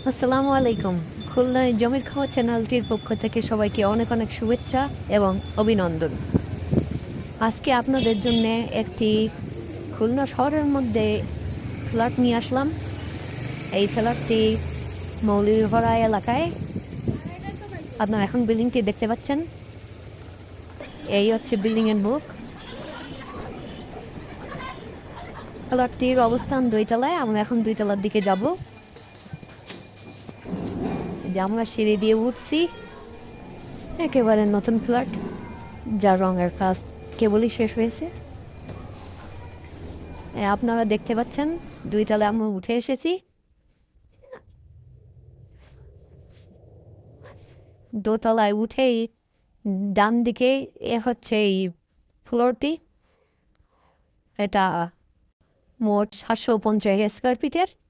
আসসালামু আলাইকুম। খুলনায় জমির খাওয়া চ্যানেলটির পক্ষ থেকে সবাইকে অনেক অনেক শুভেচ্ছা এবং অভিনন্দন। আজকে আপনাদের জন্য একটি খুলনা শহরের মধ্যে ফ্ল্যাট নিয়ে আসলাম। এই ফ্ল্যাটটি মৌলভীপাড়া এলাকায়। আপনারা এখন বিল্ডিংটি দেখতে পাচ্ছেন। এই হচ্ছে বিল্ডিং এর মুখ। ফ্ল্যাটটির অবস্থান 2 তলায়। আমরা এখন 2 তলার দিকে যাব। এই যে আমরা সিঁড়ি দিয়ে উঠছি। একেবারে নতুন ফ্ল্যাট, যার রঙের কাজ কেবলই শেষ হয়েছে। আপনারা দেখতে পাচ্ছেন 2 তলায় আমরা উঠে এসেছি। দোতলায় উঠেই ডান দিকে হচ্ছে এই ফ্লোরটি। এটা মোট 750 স্কোয়ার ফিটের।